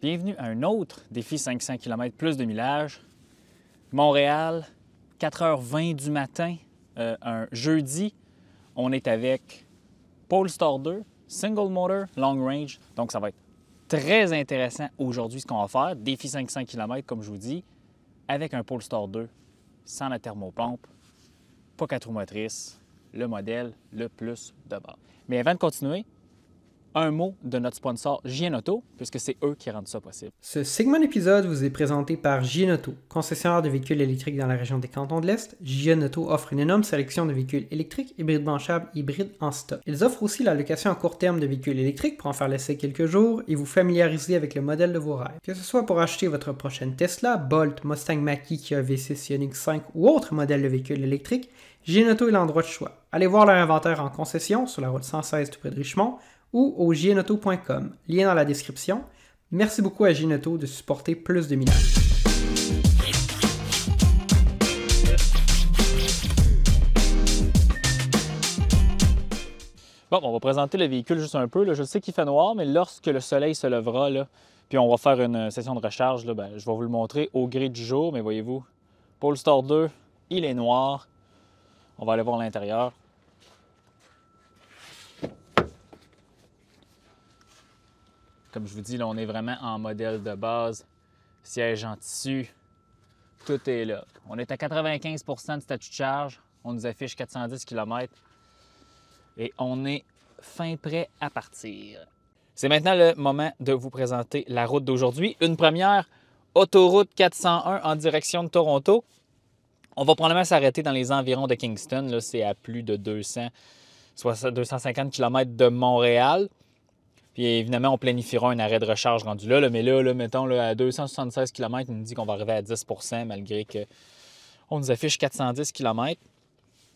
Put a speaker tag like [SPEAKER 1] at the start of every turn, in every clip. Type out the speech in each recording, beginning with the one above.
[SPEAKER 1] Bienvenue à un autre défi 500 km plus de millage. Montréal, 4h20 du matin, un jeudi. On est avec Polestar 2, Single Motor, Long Range. Donc, ça va être très intéressant aujourd'hui ce qu'on va faire. Défi 500 km, comme je vous dis, avec un Polestar 2, sans la thermopompe, pas 4 roues motrices, le modèle le plus de base. Mais avant de continuer, un mot de notre sponsor JN Auto, puisque c'est eux qui rendent ça possible.
[SPEAKER 2] Ce segment d'épisode vous est présenté par JN Auto, concessionnaire de véhicules électriques dans la région des Cantons de l'Est. JN Auto offre une énorme sélection de véhicules électriques, hybrides branchables, hybrides en stock. Ils offrent aussi la location à court terme de véhicules électriques pour en faire l'essai quelques jours et vous familiariser avec le modèle de vos rêves. Que ce soit pour acheter votre prochaine Tesla, Bolt, Mustang Mach-E, Kia V6, Ioniq 5 ou autre modèle de véhicule électrique, JN Auto est l'endroit de choix. Allez voir leur inventaire en concession sur la route 116 tout près de Richmond ou au jnauto.com, lien dans la description. Merci beaucoup à JN Auto de supporter plus de millage.
[SPEAKER 1] Bon, on va présenter le véhicule juste un peu. Là. Je sais qu'il fait noir, mais lorsque le soleil se lèvera, là, puis on va faire une session de recharge, là, je vais vous le montrer au gré du jour. Mais voyez-vous, Polestar 2, il est noir. On va aller voir l'intérieur. Comme je vous dis, là, on est vraiment en modèle de base. Siège en tissu. Tout est là. On est à 95 % de statut de charge. On nous affiche 410 km. Et on est fin prêt à partir. C'est maintenant le moment de vous présenter la route d'aujourd'hui. Une première, autoroute 401 en direction de Toronto. On va probablement s'arrêter dans les environs de Kingston. Là, c'est à plus de 250 km de Montréal. Puis évidemment, on planifiera un arrêt de recharge rendu là. Mais là, mettons, là, à 276 km, il nous dit qu'on va arriver à 10 % malgré qu'on nous affiche 410 km.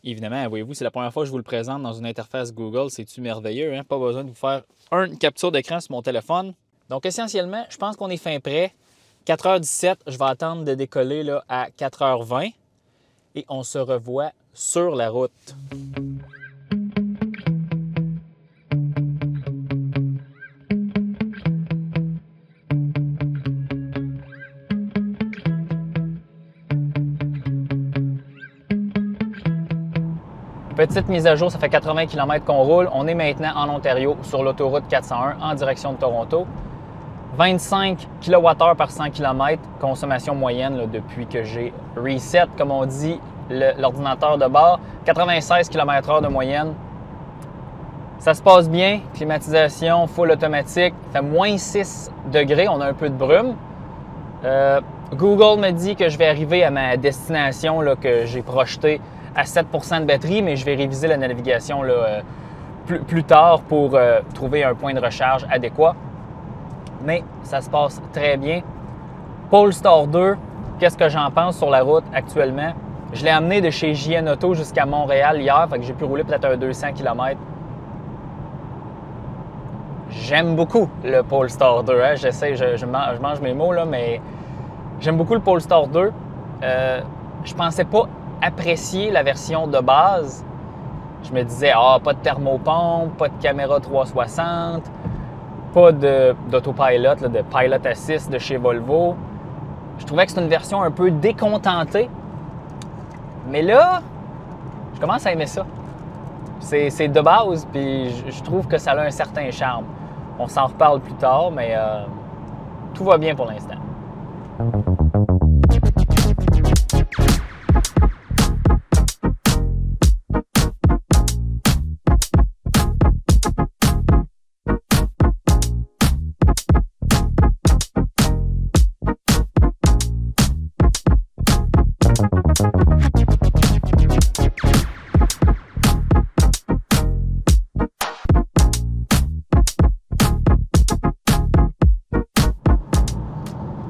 [SPEAKER 1] Évidemment, voyez-vous, c'est la première fois que je vous le présente dans une interface Google. C'est-tu merveilleux, hein? Pas besoin de vous faire une capture d'écran sur mon téléphone. Donc, essentiellement, je pense qu'on est fin prêt. 4h17, je vais attendre de décoller là, à 4h20 et on se revoit sur la route. Petite mise à jour, ça fait 80 km qu'on roule. On est maintenant en Ontario sur l'autoroute 401 en direction de Toronto. 25 kWh par 100 km, consommation moyenne là, depuis que j'ai reset, comme on dit, l'ordinateur de bord. 96 km/h de moyenne. Ça se passe bien. Climatisation, full automatique. Il fait moins 6 degrés, on a un peu de brume. Google me dit que je vais arriver à ma destination là, que j'ai projetée à 7 % de batterie, mais je vais réviser la navigation là, plus tard pour trouver un point de recharge adéquat. Mais ça se passe très bien. Polestar 2, qu'est-ce que j'en pense sur la route actuellement? Je l'ai amené de chez JN Auto jusqu'à Montréal hier, fait que j'ai pu rouler peut-être un 200 km. J'aime beaucoup le Polestar 2. Hein? J'essaie, je mange mes mots, là, mais j'aime beaucoup le Polestar 2. Je pensais pas apprécier la version de base. Je me disais, pas de thermopompe, pas de caméra 360, pas d'autopilot, de Pilot Assist de chez Volvo. Je trouvais que c'était une version un peu décontentée. Mais là, je commence à aimer ça. C'est de base, puis je trouve que ça a un certain charme. On s'en reparle plus tard, mais tout va bien pour l'instant.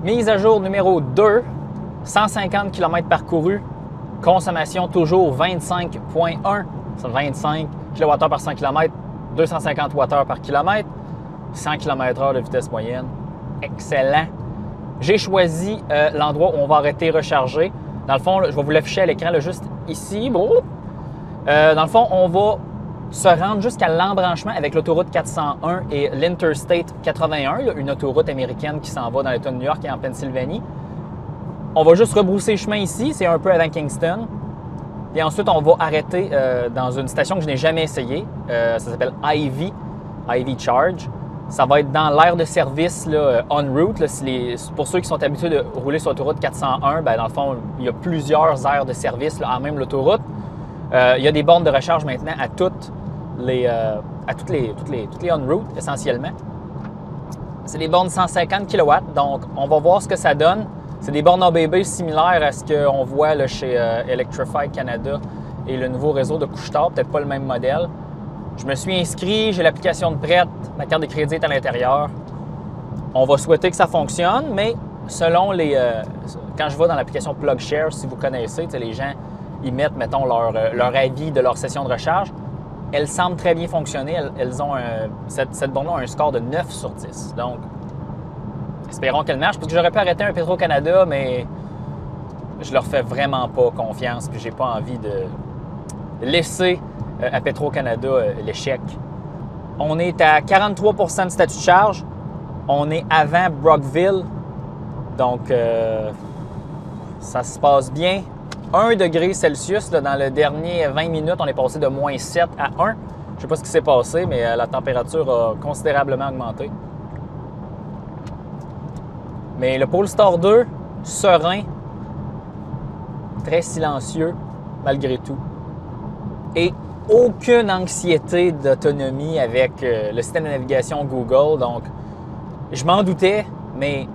[SPEAKER 1] Mise à jour numéro 2, 150 km parcourus, consommation toujours 25,1, 25 kWh par 100 km, 250 Wh par kilomètre, 100 km/h de vitesse moyenne. Excellent. J'ai choisi l'endroit où on va arrêter recharger. Dans le fond, là, je vais vous l'afficher à l'écran juste ici. Dans le fond, on va se rendre jusqu'à l'embranchement avec l'autoroute 401 et l'Interstate 81, là, une autoroute américaine qui s'en va dans l'État de New York et en Pennsylvanie. On va juste rebrousser chemin ici, c'est un peu avant Kingston. Et ensuite, on va arrêter dans une station que je n'ai jamais essayée. Ça s'appelle Ivy Charge. Ça va être dans l'aire de service là, en route. Là, pour ceux qui sont habitués de rouler sur l'autoroute 401, bien, dans le fond, il y a plusieurs aires de service là, en même l'autoroute. Il y a des bornes de recharge maintenant à toutes les on-route, essentiellement. C'est des bornes 150 kW, donc on va voir ce que ça donne. C'est des bornes ABB similaires à ce qu'on voit là, chez Electrify Canada et le nouveau réseau de couche-tard, peut-être pas le même modèle. Je me suis inscrit, j'ai l'application de prête, ma carte de crédit est à l'intérieur. On va souhaiter que ça fonctionne, mais selon les... quand je vais dans l'application PlugShare, si vous connaissez, les gens ils mettent, mettons, leur avis de leur session de recharge. Elle semble très bien fonctionner. Elles ont cette borne-là a un score de 9 sur 10. Donc, espérons qu'elle marche. Parce que j'aurais pu arrêter un Petro-Canada, mais je leur fais vraiment pas confiance. Puis j'ai pas envie de laisser à Petro-Canada l'échec. On est à 43 % de statut de charge. On est avant Brockville. Donc, ça se passe bien. 1 degré Celsius, là, dans les derniers 20 minutes, on est passé de moins 7 à 1. Je ne sais pas ce qui s'est passé, mais la température a considérablement augmenté. Mais le Polestar 2, serein, très silencieux, malgré tout. Et aucune anxiété d'autonomie avec le système de navigation Google. Donc, je m'en doutais, mais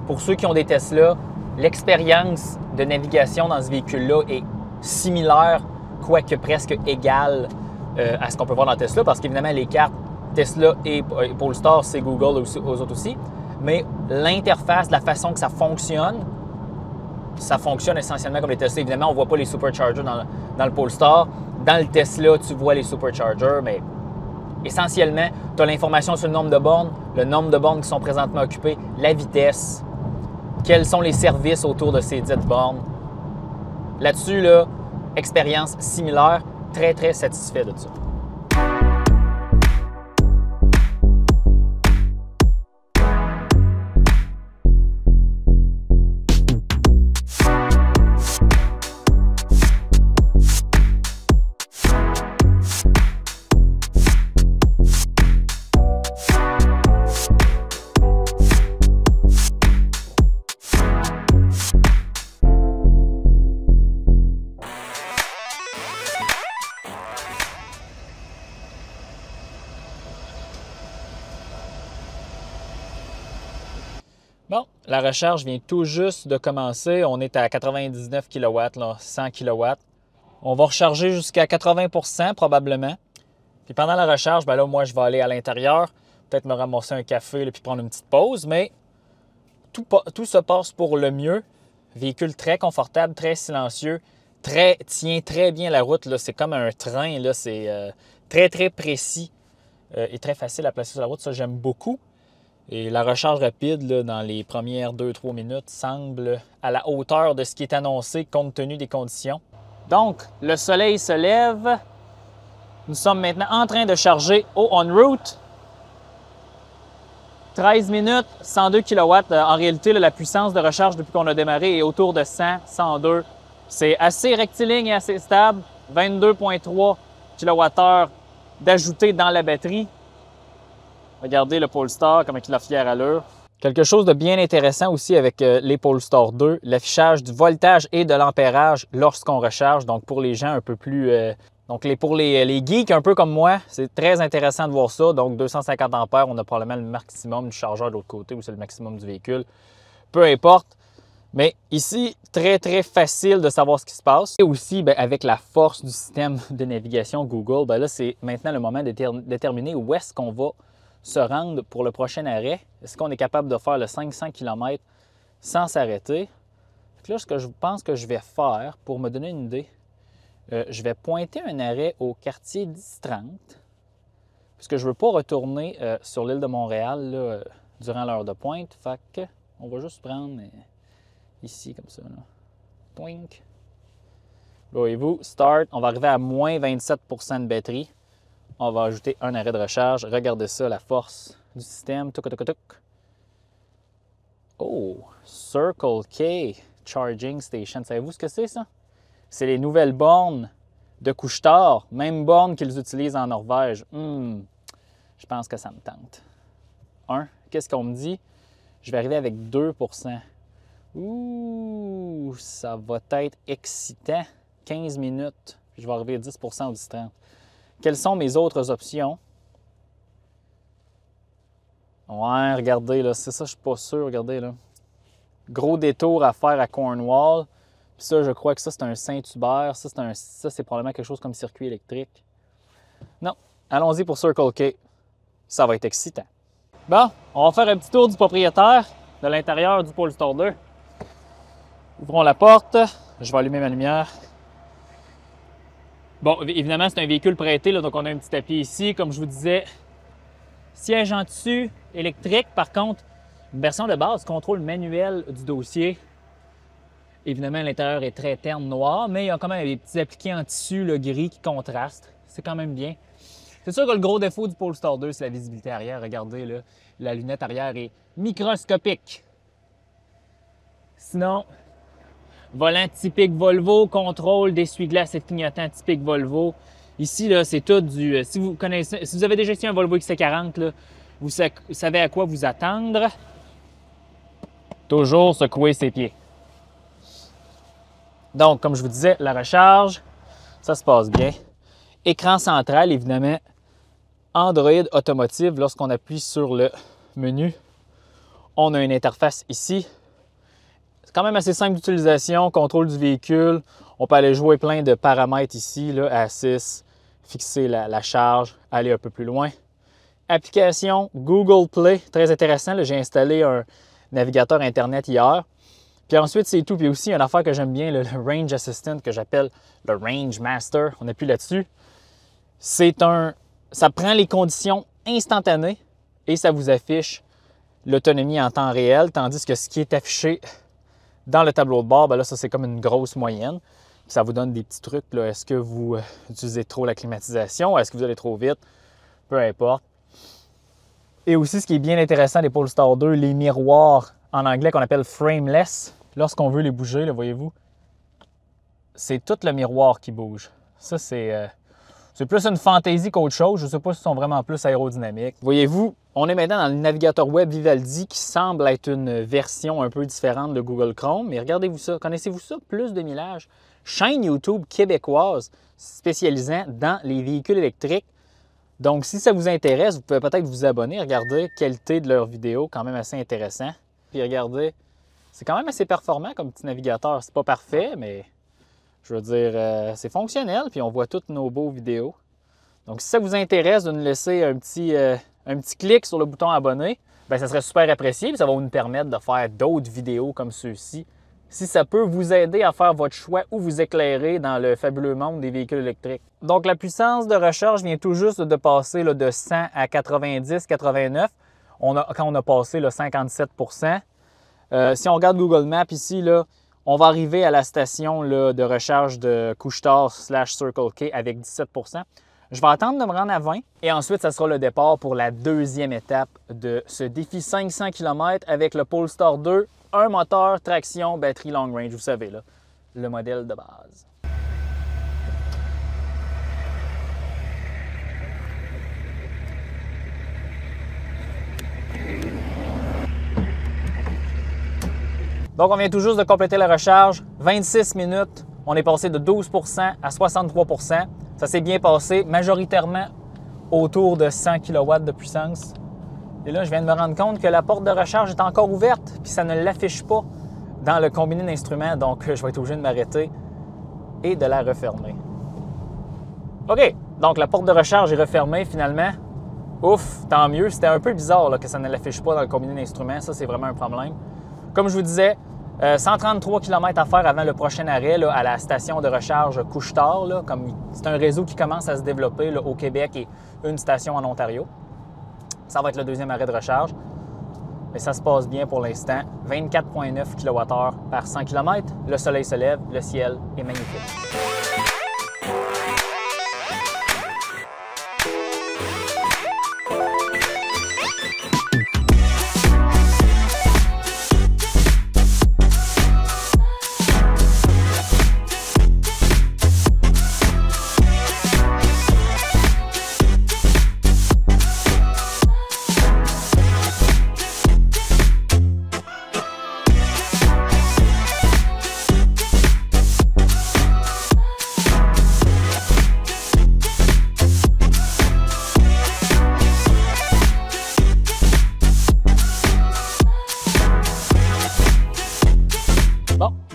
[SPEAKER 1] pour ceux qui ont des Tesla, l'expérience de navigation dans ce véhicule-là est similaire, quoique presque égale à ce qu'on peut voir dans Tesla, parce qu'évidemment, les cartes Tesla et Polestar, c'est Google aux autres aussi. Mais l'interface, la façon que ça fonctionne essentiellement comme les Tesla. Évidemment, on ne voit pas les superchargers dans le Polestar. Dans le Tesla, tu vois les superchargers, mais essentiellement, tu as l'information sur le nombre de bornes qui sont présentement occupées, la vitesse, quels sont les services autour de ces dites bornes. Là-dessus, là, expérience similaire, très, très satisfait de ça. Bon, la recharge vient tout juste de commencer. On est à 99 kW, là, 100 kW. On va recharger jusqu'à 80 % probablement. Puis pendant la recharge, ben là, moi, je vais aller à l'intérieur, peut-être me ramasser un café là, puis prendre une petite pause, mais tout se passe pour le mieux. Véhicule très confortable, très silencieux, tient très bien la route. C'est comme un train, c'est très, très précis et très facile à placer sur la route. Ça, j'aime beaucoup. Et la recharge rapide, là, dans les premières 2-3 minutes, semble à la hauteur de ce qui est annoncé compte tenu des conditions. Donc, le soleil se lève. Nous sommes maintenant en train de charger au on-route. 13 minutes, 102 kW. En réalité, là, la puissance de recharge depuis qu'on a démarré est autour de 100, 102. C'est assez rectiligne et assez stable. 22,3 kWh d'ajouter dans la batterie. Regardez le Polestar, comment il a fière allure. Quelque chose de bien intéressant aussi avec les Polestar 2, l'affichage du voltage et de l'ampérage lorsqu'on recharge. Donc pour les gens un peu plus... pour les geeks un peu comme moi, c'est très intéressant de voir ça. Donc 250 ampères, on a probablement le maximum du chargeur de l'autre côté ou c'est le maximum du véhicule. Peu importe. Mais ici, très, très facile de savoir ce qui se passe. Et aussi, bien, avec la force du système de navigation Google, bien là, c'est maintenant le moment de déterminer où est-ce qu'on va se rendre pour le prochain arrêt. Est-ce qu'on est capable de faire le 500 km sans s'arrêter? Là, ce que je pense que je vais faire, pour me donner une idée, je vais pointer un arrêt au quartier 10-30, puisque je ne veux pas retourner sur l'île de Montréal là, durant l'heure de pointe. Fait que on va juste prendre ici, comme ça. Là. Twink. Voyez-vous, start, on va arriver à moins 27 % de batterie. on va ajouter un arrêt de recharge. Regardez ça, la force du système. Touk, touk, touk. Oh, Circle K Charging Station. Savez-vous ce que c'est, ça? C'est les nouvelles bornes de Couche-Tard, même bornes qu'ils utilisent en Norvège. Je pense que ça me tente. Qu'est-ce qu'on me dit? Je vais arriver avec 2%. Ouh, ça va être excitant. 15 minutes, puis je vais arriver à 10% au 10-30. Quelles sont mes autres options? Ouais, regardez, là, c'est ça, je suis pas sûr, regardez, là. Gros détour à faire à Cornwall. Puis ça, je crois que ça, c'est un Saint-Hubert. Ça, c'est probablement quelque chose comme circuit électrique. Non, allons-y pour Circle K. Ça va être excitant. Bon, on va faire un petit tour du propriétaire de l'intérieur du Polestar 2. Ouvrons la porte. Je vais allumer ma lumière. Bon, évidemment, c'est un véhicule prêté, là, donc on a un petit tapis ici. Comme je vous disais, siège en dessus, électrique. Par contre, une version de base, contrôle manuel du dossier. Évidemment, l'intérieur est très terne noir, mais il y a quand même des petits appliqués en tissu là, gris qui contrastent. C'est quand même bien. C'est sûr que le gros défaut du Polestar 2, c'est la visibilité arrière. Regardez, là, la lunette arrière est microscopique. Sinon, volant typique Volvo, contrôle d'essuie-glace et clignotant typique Volvo. Ici, là, c'est tout du... Si vous avez déjà essayé un Volvo XC40, là, vous savez à quoi vous attendre. Toujours secouer ses pieds. Donc, comme je vous disais, la recharge, ça se passe bien. Écran central, évidemment, Android automotive. Lorsqu'on appuie sur le menu, on a une interface ici. C'est quand même assez simple d'utilisation, contrôle du véhicule. On peut aller jouer plein de paramètres ici, là, à 6, fixer la charge, aller un peu plus loin. Application Google Play, très intéressant. J'ai installé un navigateur Internet hier. Puis ensuite, c'est tout. Puis aussi, une affaire que j'aime bien, le Range Assistant, que j'appelle le Range Master. On appuie là-dessus. Ça prend les conditions instantanées et ça vous affiche l'autonomie en temps réel, tandis que ce qui est affiché dans le tableau de bord, bien là, ça, c'est comme une grosse moyenne. Puis ça vous donne des petits trucs. Est-ce que vous utilisez trop la climatisation? Est-ce que vous allez trop vite? Peu importe. Et aussi, ce qui est bien intéressant des Polestar 2, les miroirs en anglais qu'on appelle frameless. Lorsqu'on veut les bouger, là, voyez-vous, c'est tout le miroir qui bouge. Ça, c'est plus une fantaisie qu'autre chose. Je ne sais pas s'ils sont vraiment plus aérodynamiques. Voyez-vous, on est maintenant dans le navigateur web Vivaldi qui semble être une version un peu différente de Google Chrome. Mais regardez-vous ça. Connaissez-vous ça? Plus de millage. Chaîne YouTube québécoise spécialisant dans les véhicules électriques. Donc, si ça vous intéresse, vous pouvez peut-être vous abonner. Regardez, qualité de leurs vidéos, quand même assez intéressant. Puis regardez, c'est quand même assez performant comme petit navigateur. C'est pas parfait, mais je veux dire, c'est fonctionnel. Puis on voit toutes nos beaux vidéos. Donc, si ça vous intéresse de nous laisser un petit clic sur le bouton abonner, bien, ça serait super apprécié. Puis ça va nous permettre de faire d'autres vidéos comme ceux-ci. Si ça peut vous aider à faire votre choix ou vous éclairer dans le fabuleux monde des véhicules électriques. Donc, la puissance de recharge vient tout juste de passer là, de 100 à 90-89. Quand on a passé le 57 %. Si on regarde Google Maps ici, là, on va arriver à la station là, de recharge de Couche-Tard / Circle K avec 17 %. Je vais attendre de me rendre à 20 et ensuite, ça sera le départ pour la deuxième étape de ce défi 500 km avec le Polestar 2, un moteur, traction, batterie long range, vous savez, là, le modèle de base. Donc, on vient tout juste de compléter la recharge. 26 minutes, on est passé de 12 % à 63 %. Ça s'est bien passé, majoritairement autour de 100 kW de puissance. Et là, je viens de me rendre compte que la porte de recharge est encore ouverte, puis ça ne l'affiche pas dans le combiné d'instruments. Donc, je vais être obligé de m'arrêter et de la refermer. OK, donc la porte de recharge est refermée finalement. Ouf, tant mieux. C'était un peu bizarre là, que ça ne l'affiche pas dans le combiné d'instruments. Ça, c'est vraiment un problème. Comme je vous disais, 133 km à faire avant le prochain arrêt là, à la station de recharge Couche-Tard. C'est un réseau qui commence à se développer là, au Québec et une station en Ontario. Ça va être le deuxième arrêt de recharge. Mais ça se passe bien pour l'instant. 24,9 kWh par 100 km. Le soleil se lève, le ciel est magnifique.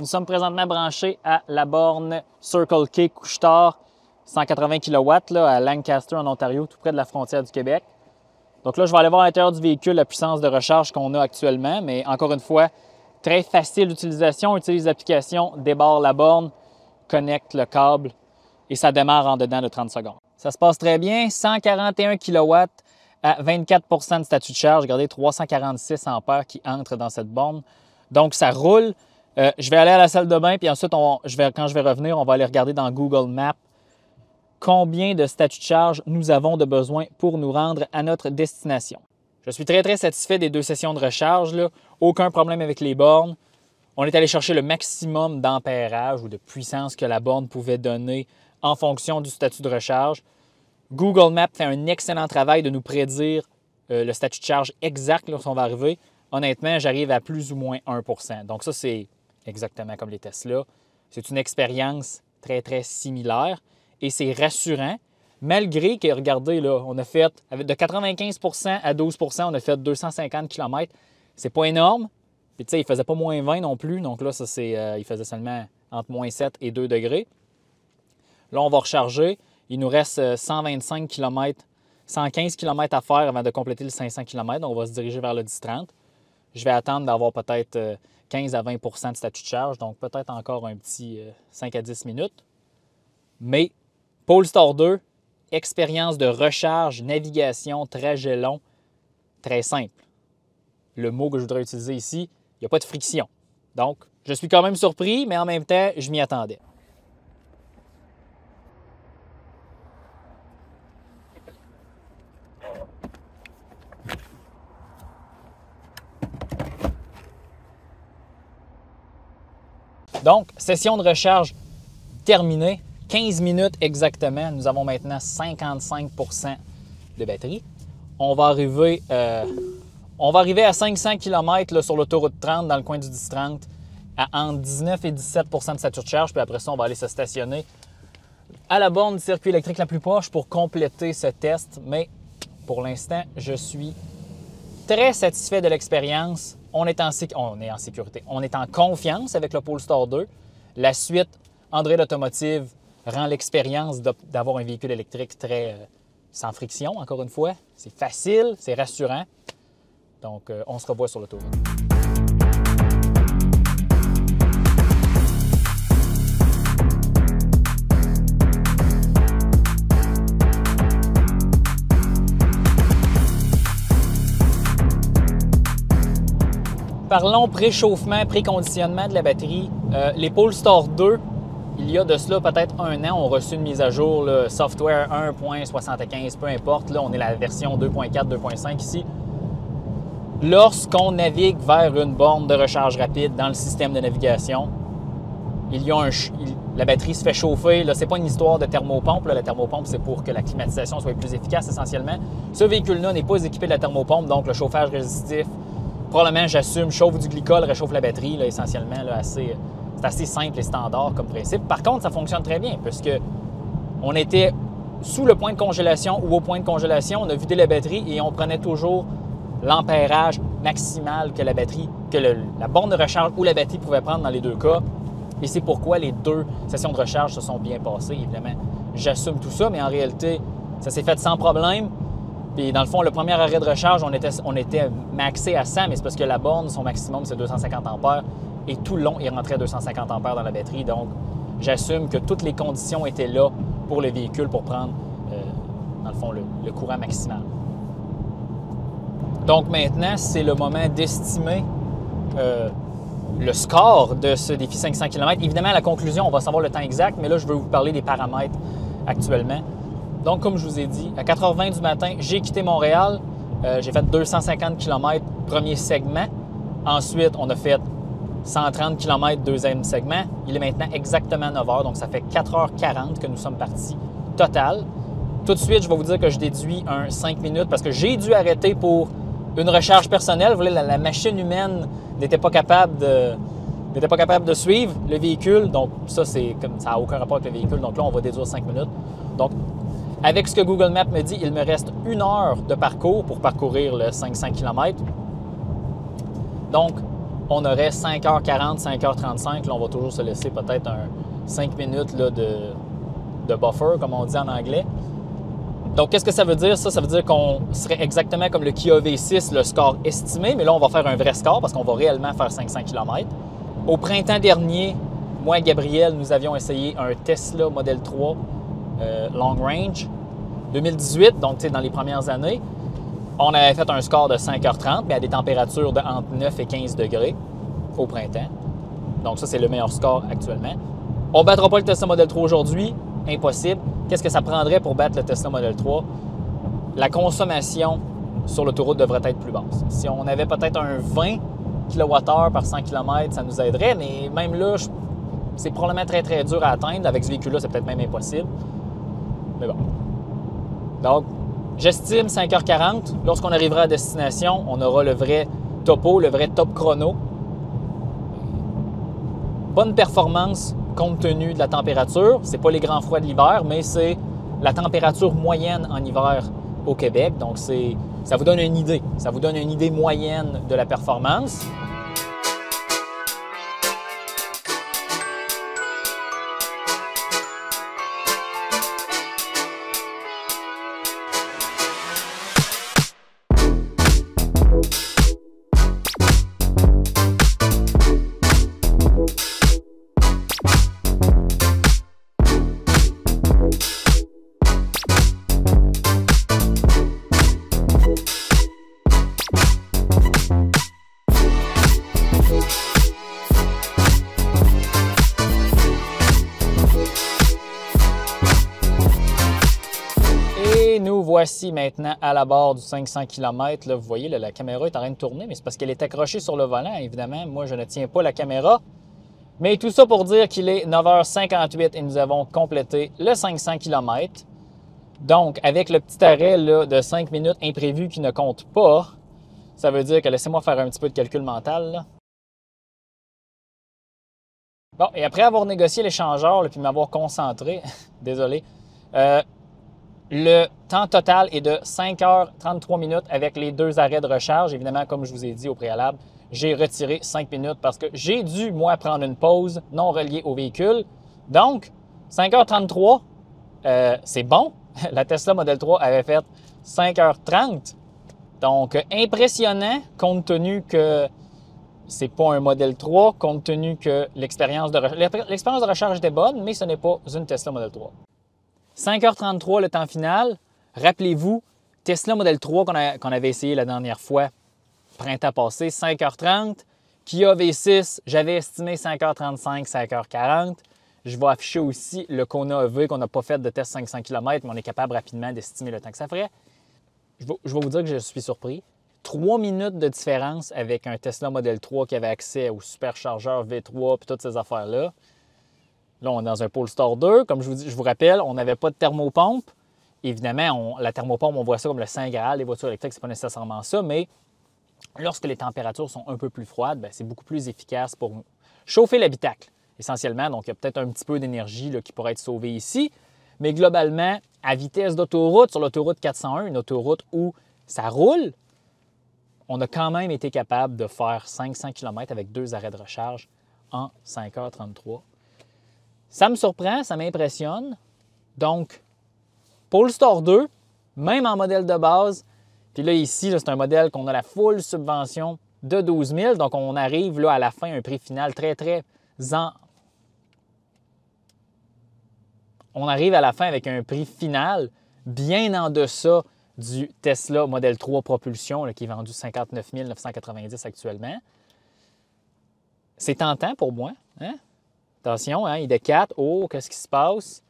[SPEAKER 1] Nous sommes présentement branchés à la borne Circle K Couche-Tard, 180 kW là, à Lancaster, en Ontario, tout près de la frontière du Québec. Donc là, je vais aller voir à l'intérieur du véhicule la puissance de recharge qu'on a actuellement, mais encore une fois, très facile d'utilisation. On utilise l'application, débarre la borne, connecte le câble et ça démarre en dedans de 30 secondes. Ça se passe très bien, 141 kW à 24 de statut de charge. Regardez, 346 ampères qui entrent dans cette borne. Donc, ça roule. Je vais aller à la salle de bain, puis ensuite, quand je vais revenir, on va aller regarder dans Google Maps combien de statuts de charge nous avons de besoin pour nous rendre à notre destination. Je suis très, très satisfait des 2 sessions de recharge, là. Aucun problème avec les bornes. On est allé chercher le maximum d'ampérage ou de puissance que la borne pouvait donner en fonction du statut de recharge. Google Maps fait un excellent travail de nous prédire le statut de charge exact lorsqu'on va arriver. Honnêtement, j'arrive à plus ou moins 1 %. Donc ça, c'est exactement comme les Tesla. C'est une expérience très, très similaire et c'est rassurant, malgré que, regardez, là, on a fait, de 95 à 12 on a fait 250 km. C'est pas énorme. Puis tu sais, il faisait pas moins 20 non plus. Donc là, ça, il faisait seulement entre moins 7 et 2 degrés. Là, on va recharger. Il nous reste 125 km, 115 km à faire avant de compléter le 500 km. Donc, on va se diriger vers le 10-30. Je vais attendre d'avoir peut-être 15 à 20 de statut de charge. Donc, peut-être encore un petit 5 à 10 minutes. Mais Polestar 2, expérience de recharge, navigation, trajet long, très simple. Le mot que je voudrais utiliser ici, il n'y a pas de friction. Donc, je suis quand même surpris, mais en même temps, je m'y attendais. Donc, session de recharge terminée. 15 minutes exactement. Nous avons maintenant 55 % de batterie. On va arriver à 500 km là, sur l'autoroute 30 dans le coin du 10-30 à entre 19 et 17 % de statut de charge. Puis après ça, on va aller se stationner à la borne du circuit électrique la plus proche pour compléter ce test. Mais pour l'instant, je suis très satisfait de l'expérience. On est en sécurité. On est en confiance avec le Polestar 2. La suite, Android Automotive rend l'expérience d'avoir un véhicule électrique très sans friction, encore une fois. C'est facile, c'est rassurant. Donc, on se revoit sur l'autoroute. Parlons préchauffement, préconditionnement de la batterie. Les Polestar 2, il y a de cela peut-être 1 an, ont reçu une mise à jour, là, software 1.75, peu importe. Là, on est la version 2.4, 2.5 ici. Lorsqu'on navigue vers une borne de recharge rapide dans le système de navigation, la batterie se fait chauffer. Ce n'est pas une histoire de thermopompe. Là. La thermopompe, c'est pour que la climatisation soit plus efficace essentiellement. Ce véhicule-là n'est pas équipé de la thermopompe, donc le chauffage résistif, probablement, j'assume, chauffe du glycol, réchauffe la batterie, là, essentiellement. Là, c'est assez simple et standard comme principe. Par contre, ça fonctionne très bien puisque on était sous le point de congélation ou au point de congélation, on a vidé la batterie et on prenait toujours l'ampérage maximal que la borne de recharge ou la batterie pouvait prendre dans les 2 cas. Et c'est pourquoi les 2 sessions de recharge se sont bien passées, évidemment. J'assume tout ça, mais en réalité, ça s'est fait sans problème. Puis dans le fond, le premier arrêt de recharge, on était maxé à 100, mais c'est parce que la borne, son maximum, c'est 250 ampères. Et tout le long, il rentrait 250 ampères dans la batterie. Donc, j'assume que toutes les conditions étaient là pour le véhicule pour prendre, dans le fond, le courant maximal. Donc maintenant, c'est le moment d'estimer le score de ce défi 500 km. Évidemment, à la conclusion, on va savoir le temps exact, mais là, je veux vous parler des paramètres actuellement. Donc, comme je vous ai dit, à 4h20 du matin, j'ai quitté Montréal. J'ai fait 250 km premier segment. Ensuite, on a fait 130 km deuxième segment. Il est maintenant exactement 9h, donc ça fait 4h40 que nous sommes partis total. Tout de suite, je vais vous dire que je déduis un 5 minutes parce que j'ai dû arrêter pour une recharge personnelle. Vous voyez, la machine humaine n'était pas capable de suivre le véhicule. Donc, ça n'a aucun rapport avec le véhicule. Donc là, on va déduire 5 minutes. Donc, avec ce que Google Maps me dit, il me reste 1 heure de parcours pour parcourir le 500 km. Donc, on aurait 5h40, 5h35. Là, on va toujours se laisser peut-être 5 minutes là, de buffer, comme on dit en anglais. Donc, qu'est-ce que ça veut dire? Ça veut dire qu'on serait exactement comme le Kia V6, le score estimé, mais là, on va faire un vrai score parce qu'on va réellement faire 500 km. Au printemps dernier, moi et Gabriel, nous avions essayé un Tesla Model 3 Long Range 2018, donc dans les premières années. On avait fait un score de 5h30, mais à des températures de entre 9 et 15 degrés au printemps. Donc ça, c'est le meilleur score actuellement. On ne battra pas le Tesla Model 3 aujourd'hui, impossible. Qu'est-ce que ça prendrait pour battre le Tesla Model 3? La consommation sur l'autoroute devrait être plus basse. Si on avait peut-être un 20 kWh par 100 km, ça nous aiderait, mais même là, c'est probablement très, très dur à atteindre. Avec ce véhicule-là, c'est peut-être même impossible. Mais bon. Donc, j'estime 5h40. Lorsqu'on arrivera à destination, on aura le vrai topo, le vrai top chrono. Bonne performance compte tenu de la température. Ce n'est pas les grands froids de l'hiver, mais c'est la température moyenne en hiver au Québec. Donc, ça vous donne une idée. Ça vous donne une idée moyenne de la performance. Voici maintenant à la barre du 500 km. Là, vous voyez, là, la caméra est en train de tourner, mais c'est parce qu'elle est accrochée sur le volant. Évidemment, moi, je ne tiens pas la caméra. Mais tout ça pour dire qu'il est 9h58 et nous avons complété le 500 km. Donc, avec le petit arrêt là, de 5 minutes imprévu qui ne compte pas, ça veut dire que, laissez-moi faire un petit peu de calcul mental. Là. Bon, et après avoir négocié l'échangeur puis m'avoir concentré, désolé, le temps total est de 5h33 minutes avec les 2 arrêts de recharge. Évidemment, comme je vous ai dit au préalable, j'ai retiré 5 minutes parce que j'ai dû, moi, prendre une pause non reliée au véhicule. Donc, 5h33, c'est bon. La Tesla Model 3 avait fait 5h30. Donc, impressionnant compte tenu que c'est pas un Model 3, compte tenu que l'expérience de recharge était bonne, mais ce n'est pas une Tesla Model 3. 5h33 le temps final. Rappelez-vous, Tesla Model 3 qu'on avait essayé la dernière fois, printemps passé, 5h30. Kia V6, j'avais estimé 5h35, 5h40. Je vais afficher aussi le Kona EV qu'on n'a pas fait de test 500 km, mais on est capable rapidement d'estimer le temps que ça ferait. Je vais vous dire que je suis surpris. 3 minutes de différence avec un Tesla Model 3 qui avait accès au superchargeur V3 et toutes ces affaires-là. Là, on est dans un Polestar 2. Comme je vous rappelle, on n'avait pas de thermopompe. Évidemment, la thermopompe, on voit ça comme le Saint Graal des voitures électriques. Ce n'est pas nécessairement ça, mais lorsque les températures sont un peu plus froides, c'est beaucoup plus efficace pour chauffer l'habitacle, essentiellement. Donc, il y a peut-être un petit peu d'énergie qui pourrait être sauvée ici. Mais globalement, à vitesse d'autoroute, sur l'autoroute 401, une autoroute où ça roule, on a quand même été capable de faire 500 km avec 2 arrêts de recharge en 5h33. Ça me surprend, ça m'impressionne. Donc, Polestar 2, même en modèle de base, puis là, ici, c'est un modèle qu'on a la full subvention de 12 000. Donc, on arrive là, à la fin à un prix final On arrive à la fin avec un prix final bien en deçà du Tesla Model 3 Propulsion là, qui est vendu 59 990 actuellement. C'est tentant pour moi. Hein? Attention, hein, il est 4. Oh, qu'est-ce qui se passe?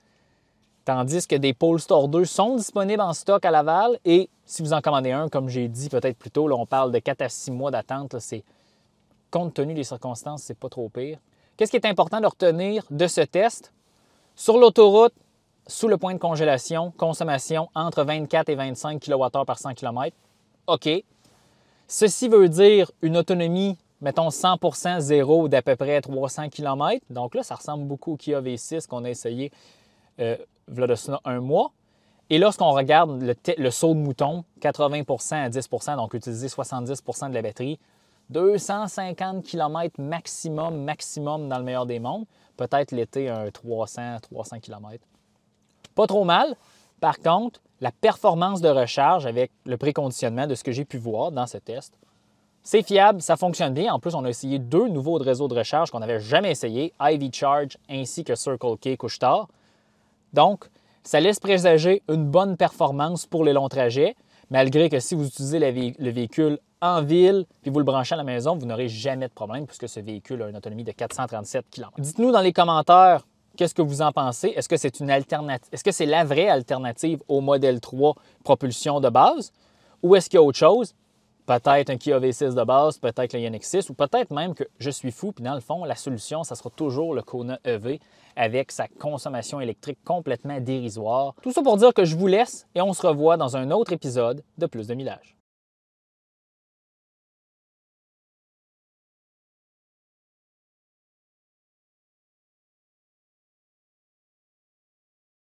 [SPEAKER 1] Tandis que des Polestar 2 sont disponibles en stock à Laval. Et si vous en commandez un, comme j'ai dit peut-être plus tôt, là, on parle de 4 à 6 mois d'attente. Compte tenu des circonstances, c'est pas trop pire. Qu'est-ce qui est important de retenir de ce test? Sur l'autoroute, sous le point de congélation, consommation entre 24 et 25 kWh par 100 km. OK. Ceci veut dire une autonomie, mettons 100% zéro d'à peu près 300 km. Donc là, ça ressemble beaucoup au Kia V6 qu'on a essayé voilà de cela un mois. Et lorsqu'on regarde le saut de mouton, 80% à 10%, donc utiliser 70% de la batterie, 250 km maximum dans le meilleur des mondes. Peut-être l'été, un 300 km. Pas trop mal. Par contre, la performance de recharge avec le préconditionnement de ce que j'ai pu voir dans ce test, c'est fiable, ça fonctionne bien. En plus, on a essayé 2 nouveaux réseaux de recharge qu'on n'avait jamais essayé, Ivy Charge ainsi que Circle K Couche-Tard. Donc, ça laisse présager une bonne performance pour les longs trajets, malgré que si vous utilisez le véhicule en ville puis vous le branchez à la maison, vous n'aurez jamais de problème puisque ce véhicule a une autonomie de 437 km. Dites-nous dans les commentaires qu'est-ce que vous en pensez. Est-ce que c'est une alternative? Est-ce que c'est la vraie alternative au Model 3 propulsion de base? Ou est-ce qu'il y a autre chose? Peut-être un Kia V6 de base, peut-être le Ioniq 6, ou peut-être même que je suis fou, puis dans le fond, la solution, ça sera toujours le Kona EV avec sa consommation électrique complètement dérisoire. Tout ça pour dire que je vous laisse et on se revoit dans un autre épisode de Plus de Millage.